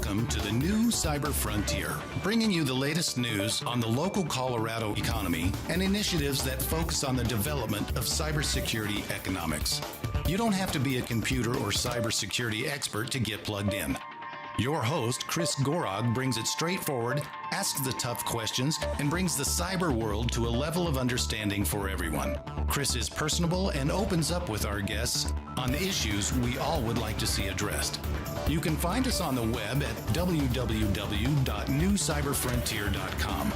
Welcome to the new Cyber Frontier, bringing you the latest news on the local Colorado economy and initiatives that focus on the development of cybersecurity economics. You don't have to be a computer or cybersecurity expert to get plugged in. Your host, Chris Gorog, brings it straightforward, asks the tough questions, and brings the cyber world to a level of understanding for everyone. Chris is personable and opens up with our guests on the issues we all would like to see addressed. You can find us on the web at www.newcyberfrontier.com.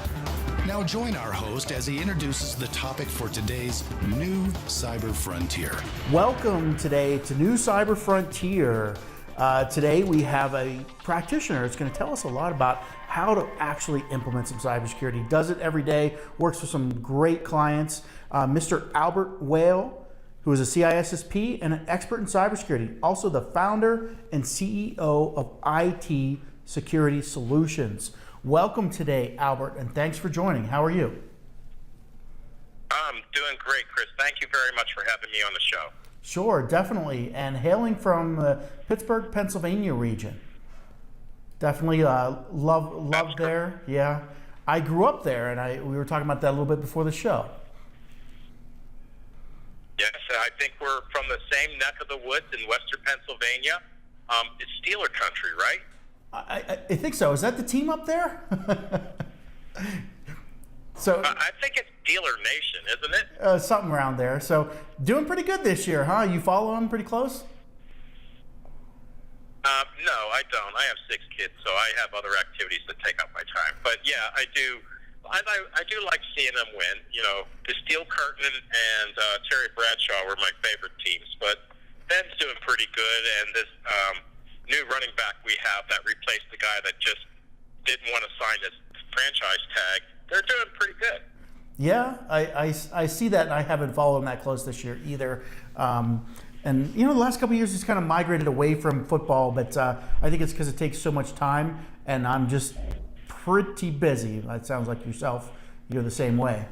Now join our host as he introduces the topic for today's New Cyber Frontier. Welcome today to New Cyber Frontier. Today we have a practitioner that's going to tell us a lot about how to actually implement some cybersecurity. He does it every day, works for some great clients. Mr. Albert Whale, who is a CISSP and an expert in cybersecurity, also the founder and CEO of IT Security Solutions. Welcome today, Albert, and thanks for joining. How are you? I'm doing great, Chris. Thank you very much for having me on the show. Sure, definitely. And hailing from the Pittsburgh, Pennsylvania region. Definitely love there. Yeah. I grew up there, and we were talking about that a little bit before the show. Yes, I think we're from the same neck of the woods in western Pennsylvania. It's Steeler country, right? I think so. Is that the team up there? So I think it's Steeler Nation, isn't it? Something around there. So doing pretty good this year, huh? You follow them pretty close? No, I don't. I have 6 kids, so I have other activities that take up my time. But yeah, I do. I do like seeing them win. You know, the Steel Curtain and Terry Bradshaw were my favorite teams. But Ben's doing pretty good, and this new running back we have that replaced the guy that just didn't want to sign his franchise tag, they're doing pretty good. Yeah, I see that, and I haven't followed them that close this year either. And, you know, the last couple of years it's kind of migrated away from football, but I think it's because it takes so much time, and I'm just pretty busy. That sounds like yourself. You're the same way.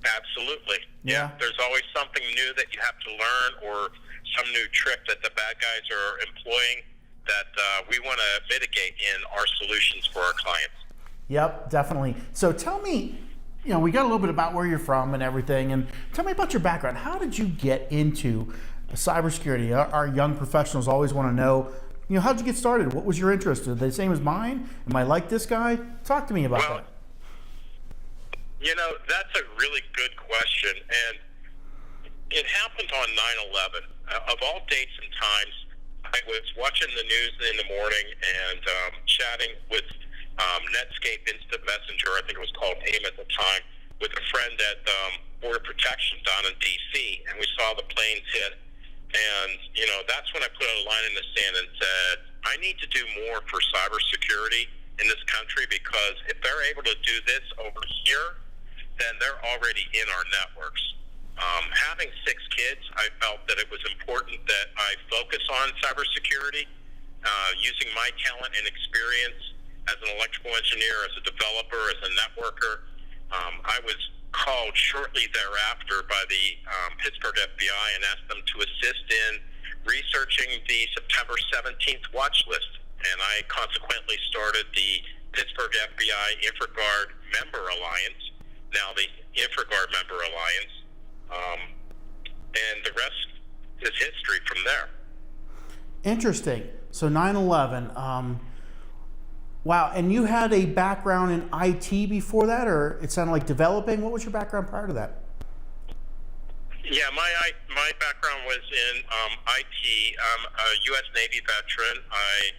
Absolutely. Yeah. There's always something new that you have to learn, or some new trick that the bad guys are employing that we want to mitigate in our solutions for our clients. Yep, definitely. So tell me, you know, we got a little bit about where you're from and everything, and tell me about your background. How did you get into cybersecurity? Our young professionals always want to know, you know, how'd you get started? What was your interest? Are they the same as mine? Am I like this guy? Talk to me about that. You know, that's a really good question, and it happened on 9/11. Of all dates and times, I was watching the news in the morning and chatting with Netscape Instant Messenger, I think it was called AIM at the time, with a friend at Border Protection down in D.C., and we saw the planes hit. And, you know, that's when I put a line in the sand and said, I need to do more for cybersecurity in this country, because if they're able to do this over here, then they're already in our networks. Having 6 kids, I felt that it was important that I focus on cybersecurity, using my talent and experience as an electrical engineer, as a developer, as a networker. I was called shortly thereafter by the Pittsburgh FBI and asked them to assist in researching the September 17th watch list. And I consequently started the Pittsburgh FBI InfraGard Member Alliance, now the InfraGard Member Alliance. And the rest is history from there. Interesting. So 9/11. Wow, and you had a background in IT before that, or it sounded like developing? What was your background prior to that? Yeah, my background was in IT. I'm a U.S. Navy veteran. I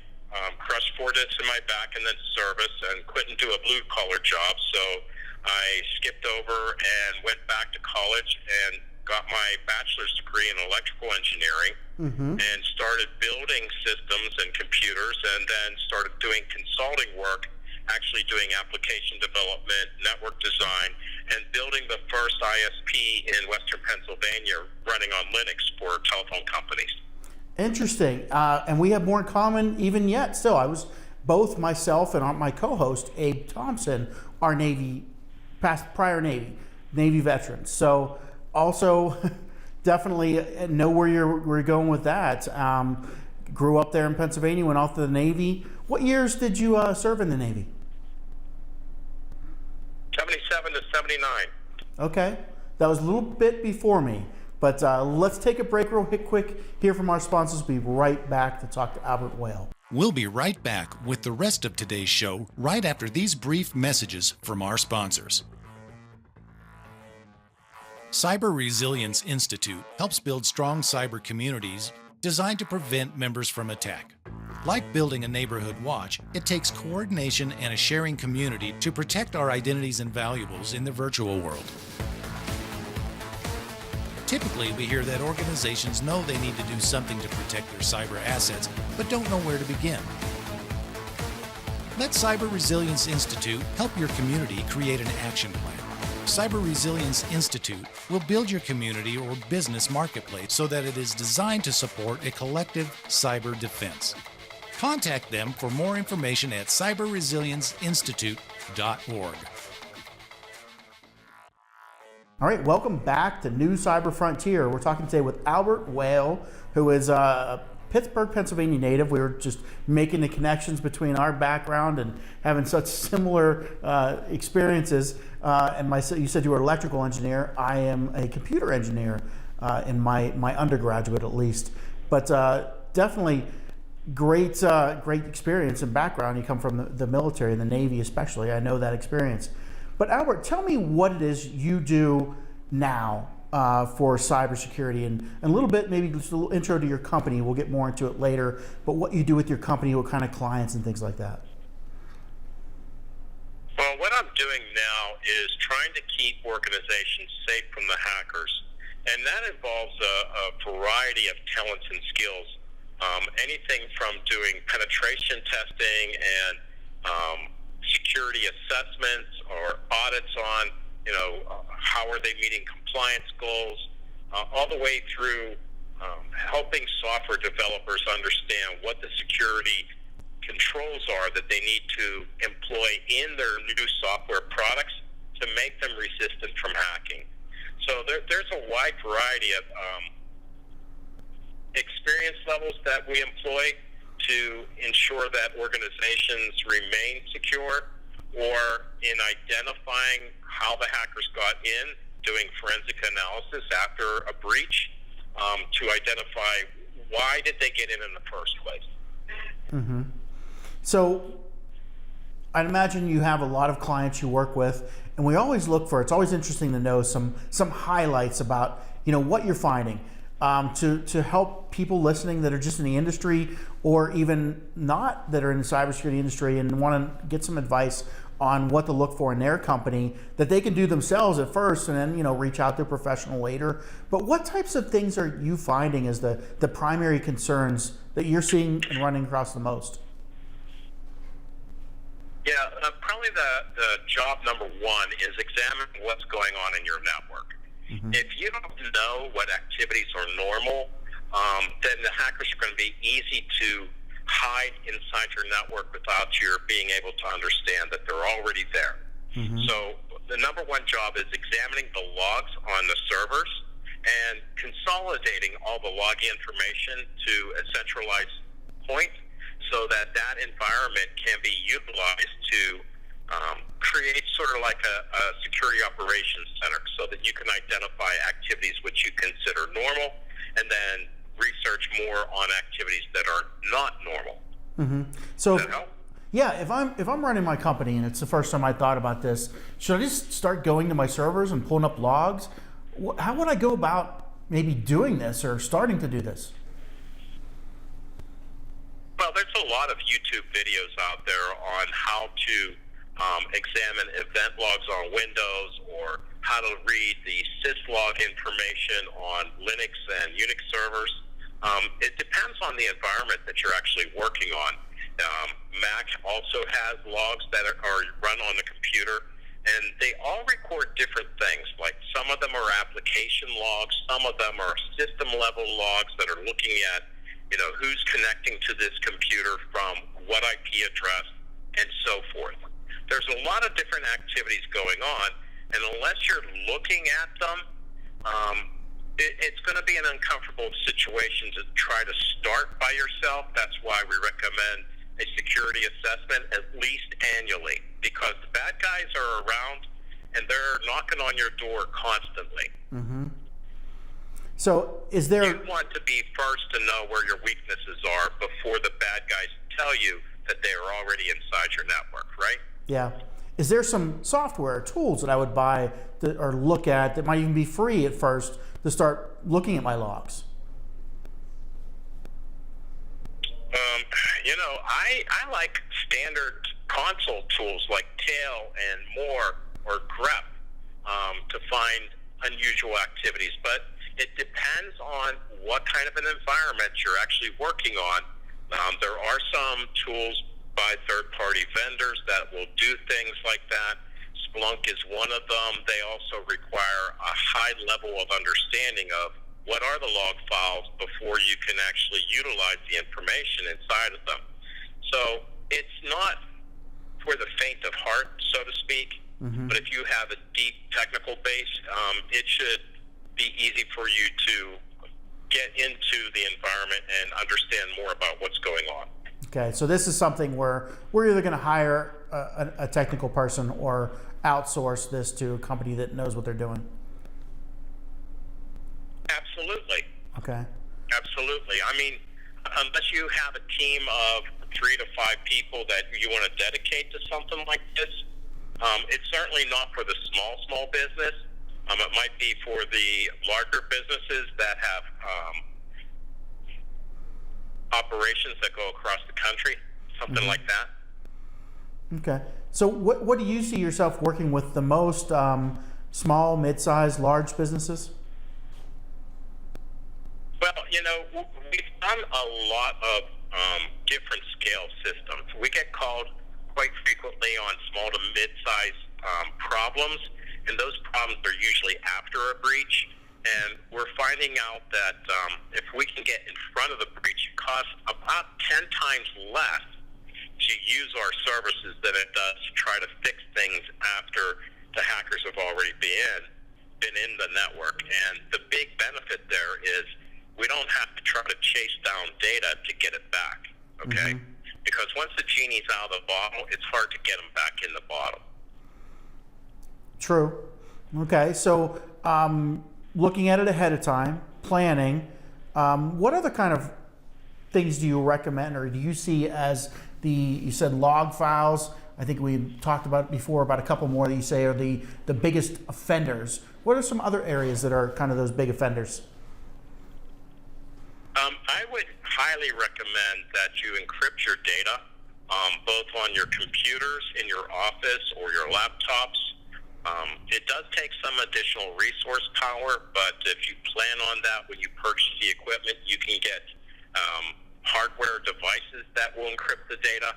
crushed 4 discs in my back and then service, and couldn't do a blue-collar job, so I skipped over and went back to college and got my bachelor's degree in electrical engineering, and started building systems and computers, and then started doing consulting work, actually doing application development, network design, and building the first ISP in western Pennsylvania running on Linux for telephone companies. Interesting. And we have more in common even yet. Still, I was both myself and my co-host, Abe Thompson, are prior Navy veterans. So also definitely know where you're going with that. grew up there in Pennsylvania, went off to the Navy. What years did you serve in the Navy? 77 to 79. Okay, that was a little bit before me. But let's take a break real quick, hear from our sponsors. We'll be right back to talk to Albert Whale. We'll be right back with the rest of today's show right after these brief messages from our sponsors. Cyber Resilience Institute helps build strong cyber communities designed to prevent members from attack. Like building a neighborhood watch, it takes coordination and a sharing community to protect our identities and valuables in the virtual world. Typically, we hear that organizations know they need to do something to protect their cyber assets, but don't know where to begin. Let Cyber Resilience Institute help your community create an action plan. Cyber Resilience Institute will build your community or business marketplace so that it is designed to support a collective cyber defense. Contact them for more information at cyberresilienceinstitute.org. All right, welcome back to New Cyber Frontier. We're talking today with Albert Whale, who is a Pittsburgh, Pennsylvania native. We were just making the connections between our background and having such similar experiences. You said you were an electrical engineer. I am a computer engineer in my undergraduate, at least. But definitely great experience and background. You come from the military and the Navy, especially. I know that experience. But Albert, tell me what it is you do now for cybersecurity, and a little bit, maybe just a little intro to your company. We'll get more into it later, but what you do with your company, what kind of clients and things like that. Well, what I'm doing now is trying to keep organizations safe from the hackers, and that involves a variety of talents and skills. Anything from doing penetration testing and security assessments or audits on, how are they meeting compliance goals, all the way through helping software developers understand what the security controls are that they need to employ in their new software products to make them resistant from hacking. So there's a wide variety of experience levels that we employ to ensure that organizations remain secure, or in identifying how the hackers got in, doing forensic analysis after a breach to identify why did they get in the first place. Mm-hmm. So I'd imagine you have a lot of clients you work with, and we always look for, it's always interesting to know some highlights about what you're finding. To help people listening that are just in the industry or even not that are in the cybersecurity industry and want to get some advice on what to look for in their company that they can do themselves at first and then reach out to a professional later. But what types of things are you finding as the primary concerns that you're seeing and running across the most? Yeah, probably the job number one is examining what's going on in your network. Mm-hmm. If you don't know what activities are normal, then the hackers are going to be easy to hide inside your network without your being able to understand that they're already there. Mm-hmm. So the number one job is examining the logs on the servers and consolidating all the log information to a centralized point so that environment can be utilized to create sort of like a security operations center so that you can identify activities which you consider normal and then research more on activities that are not normal. Mm-hmm. So, does that help? Yeah, if I'm running my company and it's the first time I thought about this, should I just start going to my servers and pulling up logs? How would I go about maybe doing this or starting to do this? Well, there's a lot of YouTube videos out there on how to examine event logs on Windows or how to read the syslog information on Linux and Unix servers. It depends on the environment that you're actually working on. Mac also has logs that are run on the computer, and they all record different things. Like some of them are application logs, some of them are system-level logs that are looking at, who's connecting to this computer from what IP address and so forth. There's a lot of different activities going on, and unless you're looking at them, it's going to be an uncomfortable situation to try to start by yourself. That's why we recommend a security assessment at least annually, because the bad guys are around and they're knocking on your door constantly. Mm-hmm. So is there... You want to be first to know where your weaknesses are before the bad guys tell you that they are already inside your network, right? Yeah. Is there some software, tools that I would buy or look at that might even be free at first to start looking at my logs? I like standard console tools like Tail and More or grep to find unusual activities, but it depends on what kind of an environment you're actually working on. There are some tools by third-party vendors that will do things like that. Splunk is one of them. They also require a high level of understanding of what are the log files before you can actually utilize the information inside of them. So it's not for the faint of heart, so to speak, mm-hmm. but if you have a deep technical base, it should be easy for you to get into the environment and understand more about what's going on. Okay, so this is something where we're either going to hire a technical person or outsource this to a company that knows what they're doing. Absolutely. Okay. Absolutely. I mean, unless you have a team of 3 to 5 people that you want to dedicate to something like this, it's certainly not for the small business. It might be for the larger businesses that have operations that go across the country, something mm-hmm. like that. Okay. So what do you see yourself working with the most, small, mid-sized, large businesses? Well, we've done a lot of different scale systems. We get called quite frequently on small to mid-sized problems, and those problems are usually after a breach. And we're finding out that if we can get in front of the breach, it costs about 10 times less to use our services than it does to try to fix things after the hackers have already been in the network. And the big benefit there is we don't have to try to chase down data to get it back, okay? Mm-hmm. Because once the genie's out of the bottle, it's hard to get them back in the bottle. True. Okay, so looking at it ahead of time, planning, what other kind of things do you recommend or do you see as you said log files? I think we talked about it before, about a couple more that you say are the biggest offenders. What are some other areas that are kind of those big offenders? I would highly recommend that you encrypt your data, both on your computers in your office or your laptops. It does take some additional resource power, but if you plan on that when you purchase the equipment, you can get hardware devices that will encrypt the data.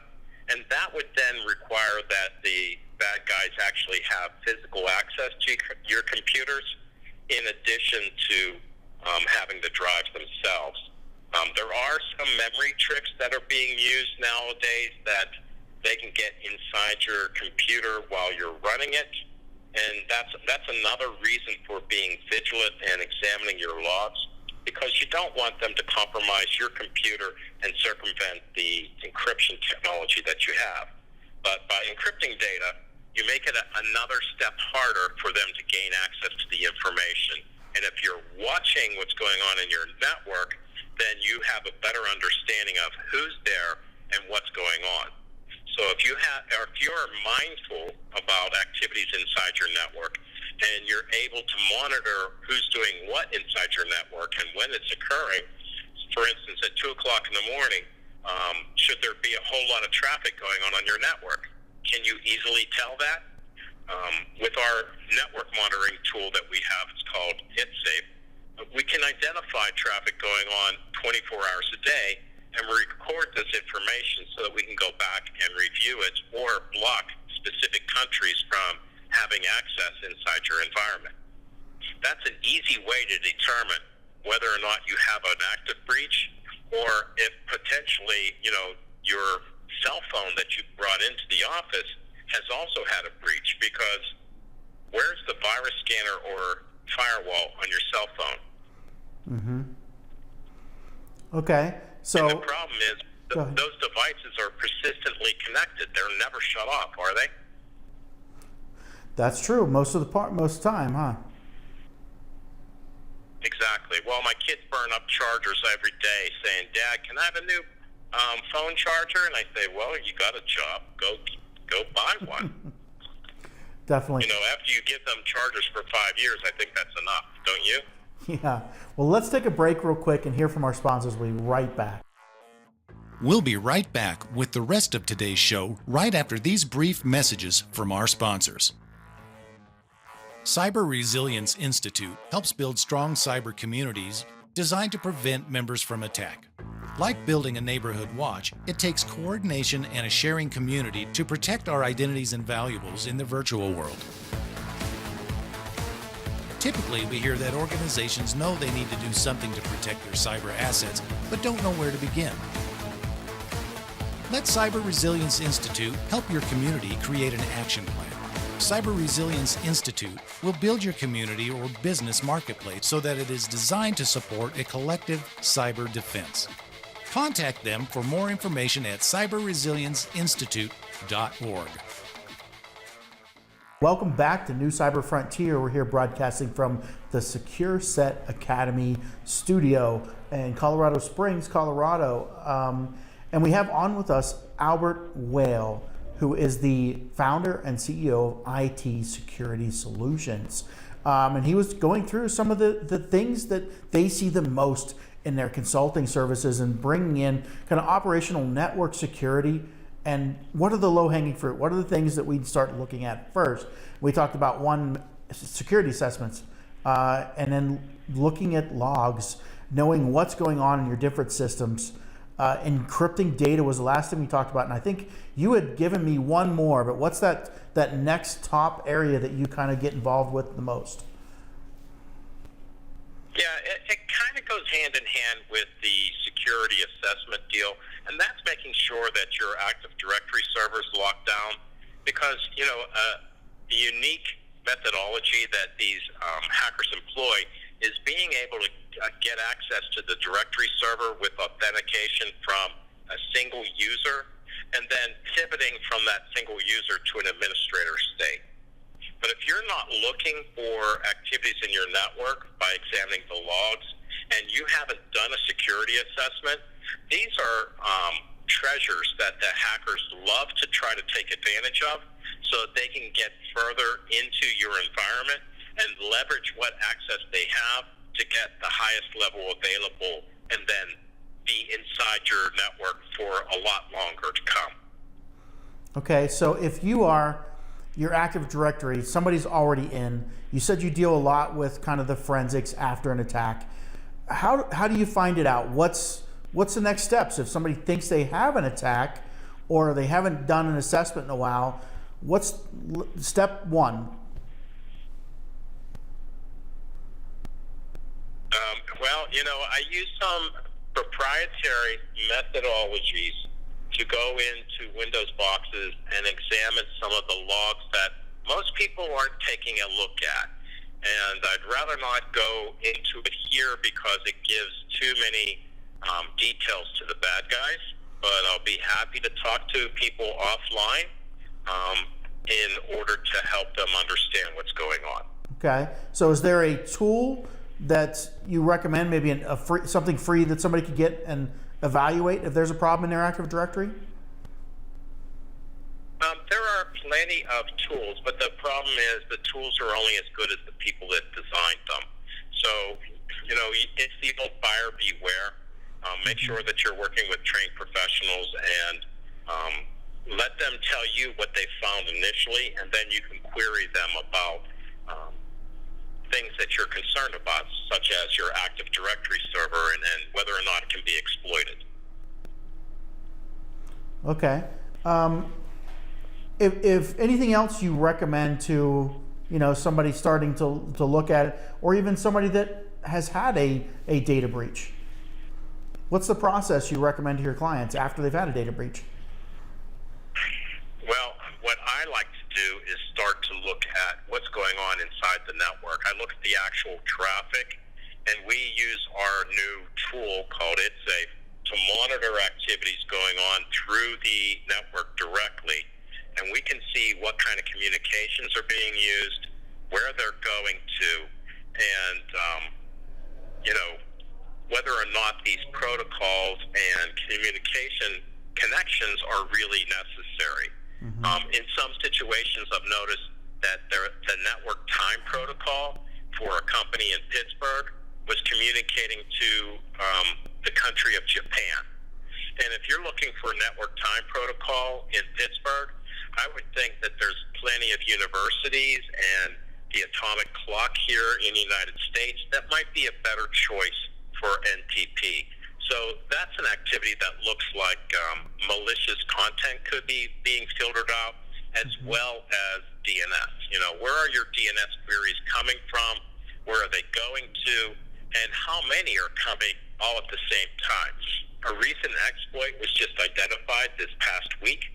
And that would then require that the bad guys actually have physical access to your computers in addition to having the drives themselves. There are some memory tricks that are being used nowadays that they can get inside your computer while you're running it. And that's another reason for being vigilant and examining your logs, because you don't want them to compromise your computer and circumvent the encryption technology that you have. But by encrypting data, you make it another step harder for them to gain access to the information. And if you're watching what's going on in your network, then you have a better understanding of who's there and what's going on. So if you're mindful about activities inside your network and you're able to monitor who's doing what inside your network and when it's occurring, for instance, at 2 o'clock in the morning, should there be a whole lot of traffic going on your network? Can you easily tell that? With our network monitoring tool that we have, it's called HitSafe, we can identify traffic going on 24 hours a day and record this information so that we can go back and review it or block specific countries from having access inside your environment. That's an easy way to determine whether or not you have an active breach, or if potentially, your cell phone that you brought into the office has also had a breach, because where's the virus scanner or firewall on your cell phone? Okay, so And the problem is those devices are persistently connected. They're never shut off, are they? that's true most of the time, huh? Exactly. Well, my kids burn up chargers every day saying, Dad, can I have a new phone charger? And I say, well, you got a job. Go buy one. Definitely. You know, after you give them chargers for 5 years, I think that's enough, don't you? Yeah. Well, let's take a break real quick and hear from our sponsors. We'll be right back. We'll be right back with the rest of today's show right after these brief messages from our sponsors. Cyber Resilience Institute helps build strong cyber communities designed to prevent members from attack. Like building a neighborhood watch, it takes coordination and a sharing community to protect our identities and valuables in the virtual world. Typically, we hear that organizations know they need to do something to protect their cyber assets, but don't know where to begin. Let Cyber Resilience Institute help your community create an action plan. Cyber Resilience Institute will build your community or business marketplace so that it is designed to support a collective cyber defense. Contact them for more information at cyberresilienceinstitute.org. Welcome back to New Cyber Frontier. We're here broadcasting from the Secure Set Academy studio in Colorado Springs, Colorado. And we have on with us Albert Whale, who is the founder and CEO of IT Security Solutions. And he was going through some of the things that they see the most in their consulting services and bringing in kind of operational network security. And what are the low-hanging fruit? What are the things that we'd start looking at first? We talked about one, security assessments, and then looking at logs, knowing what's going on in your different systems. Encrypting data was the last thing we talked about, and I think you had given me one more, but what's that next top area that you kind of get involved with the most? Yeah, it kind of goes hand in hand with the security assessment deal, and that's making sure that your Active Directory server is locked down, because, you know, the unique methodology that these hackers employ is being able to get access to the directory server with authentication from a single user, and then pivoting from that single user to an administrator state. But if you're not looking for activities in your network by examining the logs, and you haven't done a security assessment, these are treasures that the hackers love to try to take advantage of so that they can get further into your environment and leverage what access they have to get the highest level available, and then be inside your network for a lot longer to come. Okay, so if you are your Active Directory, somebody's already in, you said you deal a lot with kind of the forensics after an attack. How do you find it out? What's the next steps? If somebody thinks they have an attack or they haven't done an assessment in a while, what's step one? Well, you know, I use some proprietary methodologies to go into Windows boxes and examine some of the logs that most people aren't taking a look at. And I'd rather not go into it here because it gives too many details to the bad guys. But I'll be happy to talk to people offline in order to help them understand what's going on. Okay, so is there a tool that you recommend, maybe something free that somebody could get and evaluate if there's a problem in their Active Directory? There are plenty of tools, but the problem is the tools are only as good as the people that designed them. So, you know, it's the old buyer beware. Make sure that you're working with trained professionals, and let them tell you what they found initially, and then you can query them about things that you're concerned about, such as your Active Directory server and whether or not it can be exploited. Okay. If anything else you recommend to, you know, somebody starting to look at it, or even somebody that has had a data breach, what's the process you recommend to your clients after they've had a data breach? Well, what I like to do is start to look at what's going on inside the network. I look at the actual traffic, and we use our new tool called ItSafe to monitor activities going on through the network directly, and we can see what kind of communications are being used, where they're going to, and whether or not these protocols and communication connections are really necessary. In some situations, I've noticed that the network time protocol for a company in Pittsburgh was communicating to the country of Japan. And if you're looking for a network time protocol in Pittsburgh, I would think that there's plenty of universities and the atomic clock here in the United States that might be a better choice for NTP. So that's an activity that looks like malicious content could be being filtered out, as well as DNS. Where are your DNS queries coming from? Where are they going to? And how many are coming all at the same time? A recent exploit was just identified this past week,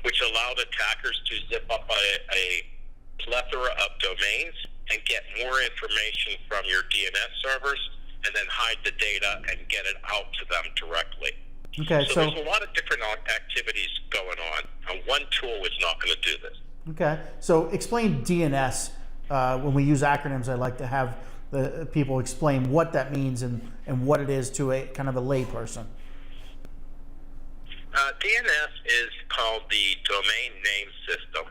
which allowed attackers to zip up a plethora of domains and get more information from your DNS servers, and then hide the data and get it out to them directly. Okay, so there's a lot of different activities going on, and one tool is not going to do this. Okay, so explain DNS. When we use acronyms, I like to have the people explain what that means and what it is to a kind of a layperson. DNS is called the Domain Name System.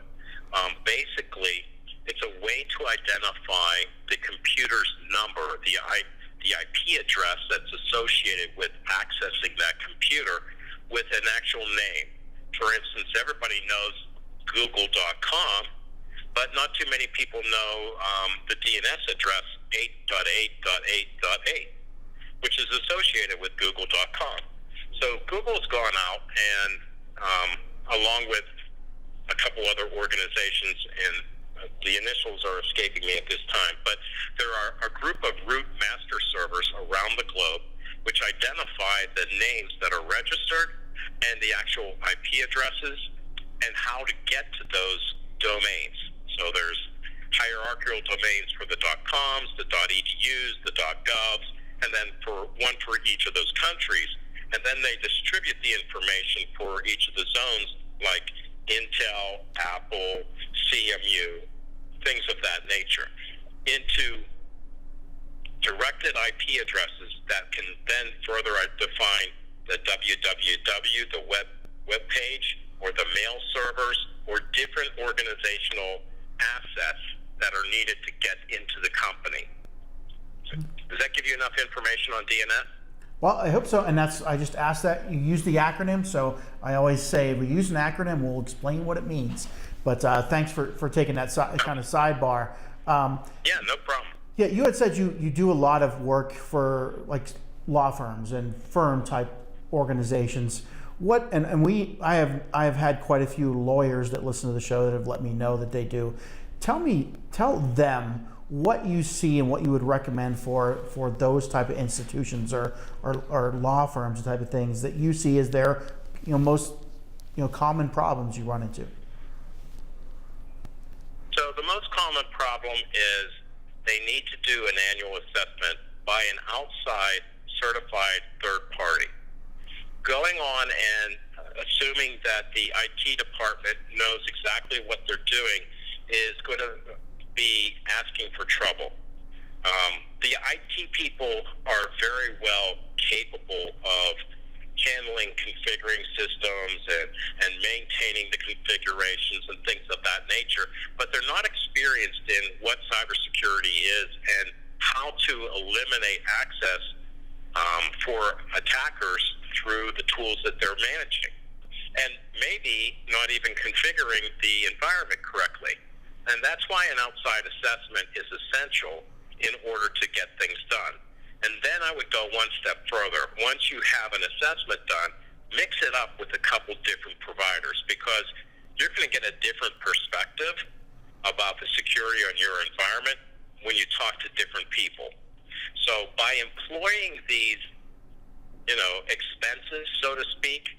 Basically, it's a way to identify the computer's number, the IP address that's associated with accessing that computer with an actual name. For instance, everybody knows Google.com, but not too many people know the DNS address 8.8.8.8, which is associated with Google.com. So Google's gone out and, along with a couple other organizations, and the initials are escaping me at this time, but there are a group of root master servers around the globe which identify the names that are registered and the actual IP addresses and how to get to those domains. So there's hierarchical domains for the .coms, the .edus, the .govs, and then one for each of those countries. And then they distribute the information for each of the zones, like Intel, Apple, CMU, things of that nature, into directed IP addresses that can then further define the www, the web page, or the mail servers, or different organizational assets that are needed to get into the company. Does that give you enough information on DNS? Well, I hope so, and I just asked that you use the acronym, so I always say if we use an acronym, we'll explain what it means. But thanks for taking that kind of sidebar. Yeah, no problem. Yeah, you had said you do a lot of work for like law firms and firm type organizations. I have had quite a few lawyers that listen to the show that have let me know that they do. Tell them what you see and what you would recommend for those type of institutions or law firms, type of things that you see as their most common problems you run into. So the most common problem is they need to do an annual assessment by an outside certified third party. Going on and assuming that the IT department knows exactly what they're doing is going to be asking for trouble. The IT people are very well capable of handling configuring systems and maintaining the configurations and things of that nature, but they're not experienced in what cybersecurity is and how to eliminate access for attackers through the tools that they're managing, and maybe not even configuring the environment correctly. And that's why an outside assessment is essential in order to get things done. And then I would go one step further. Once you have an assessment done, mix it up with a couple different providers, because you're going to get a different perspective about the security on your environment when you talk to different people. So by employing these, expenses, so to speak,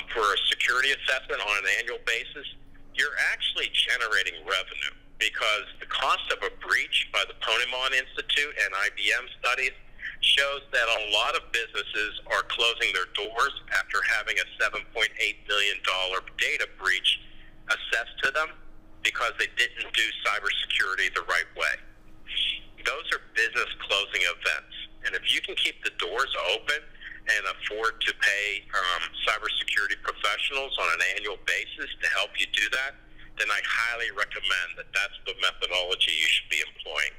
for a security assessment on an annual basis, you're actually generating revenue, because the cost of a breach by the Ponemon Institute and IBM studies shows that a lot of businesses are closing their doors after having a $7.8 million data breach assessed to them because they didn't do cybersecurity the right way. Those are business closing events. And if you can keep the doors open and afford to pay cybersecurity professionals on an annual basis to help you do that, then I highly recommend that that's the methodology you should be employing.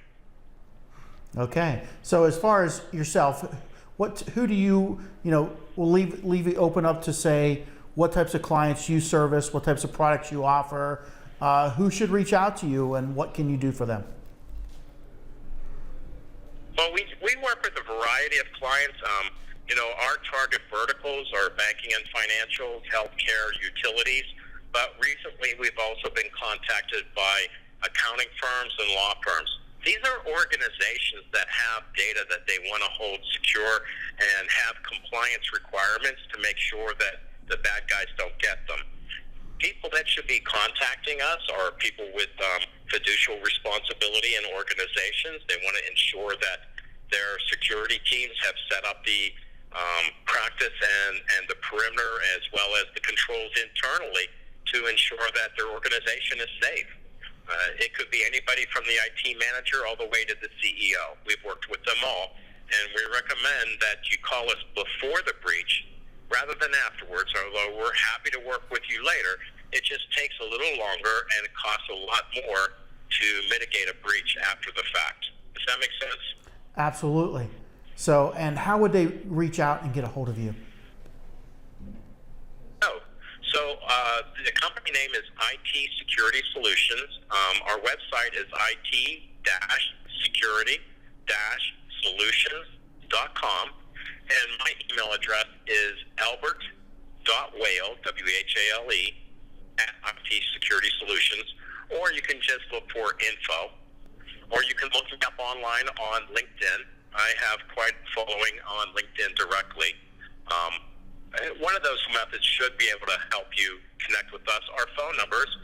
Okay. So as far as yourself, who do you we'll leave it open up to say what types of clients you service, what types of products you offer, who should reach out to you, and what can you do for them? Well, we work with a variety of clients. Our target verticals are banking and financials, healthcare, utilities. But recently, we've also been contacted by accounting firms and law firms. These are organizations that have data that they want to hold secure and have compliance requirements to make sure that the bad guys don't get them. People that should be contacting us are people with fiducial responsibility in organizations. They want to ensure that their security teams have set up the practice and the perimeter as well as the controls internally to ensure that their organization is safe. It could be anybody from the IT manager all the way to the CEO. We've worked with them all, and we recommend that you call us before the breach rather than afterwards, although we're happy to work with you later. It just takes a little longer, and it costs a lot more to mitigate a breach after the fact. Does that make sense? Absolutely. So, and how would they reach out and get a hold of you? The company name is IT Security Solutions. Our website is it-security-solutions.com. And my email address is albert.whale, W-H-A-L-E, at IT Security Solutions. Or you can just look for info. Or you can look me up online on LinkedIn. I have quite a following on LinkedIn directly. One of those methods should be able to help you connect with us. Our phone number is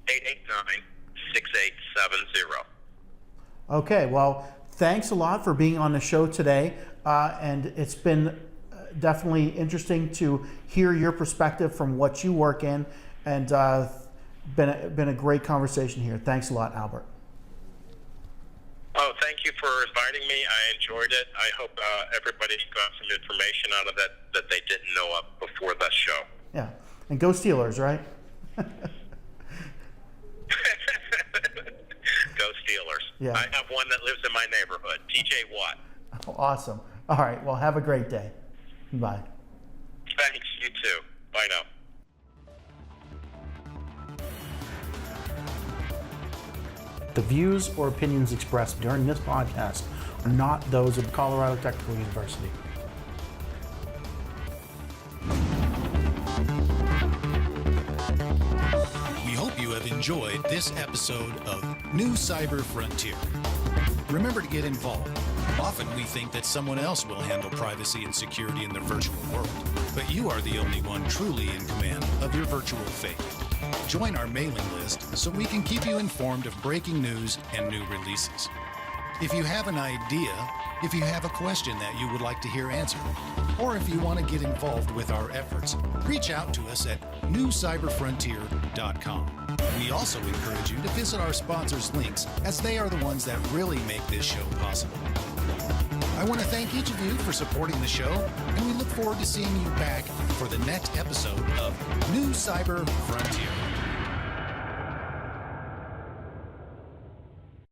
412-889-6870. Okay, well, thanks a lot for being on the show today. And it's been definitely interesting to hear your perspective from what you work in, and been a great conversation here. Thanks a lot, Albert. Oh, thank you for inviting me. I enjoyed it. I hope everybody got some information out of that they didn't know of before the show. Yeah, and go Steelers, right? Go Steelers. Yeah. I have one that lives in my neighborhood, TJ Watt. Oh, awesome. All right, well, have a great day. Bye. Thanks, you too. Bye now. The views or opinions expressed during this podcast are not those of Colorado Technical University. We hope you have enjoyed this episode of New Cyber Frontier. Remember to get involved. Often we think that someone else will handle privacy and security in the virtual world, but you are the only one truly in command of your virtual fate. Join our mailing list so we can keep you informed of breaking news and new releases. If you have an idea, if you have a question that you would like to hear answered, or if you want to get involved with our efforts, reach out to us at newcyberfrontier.com. We also encourage you to visit our sponsors' links, as they are the ones that really make this show possible. I want to thank each of you for supporting the show, and we look forward to seeing you back for the next episode of New Cyber Frontier.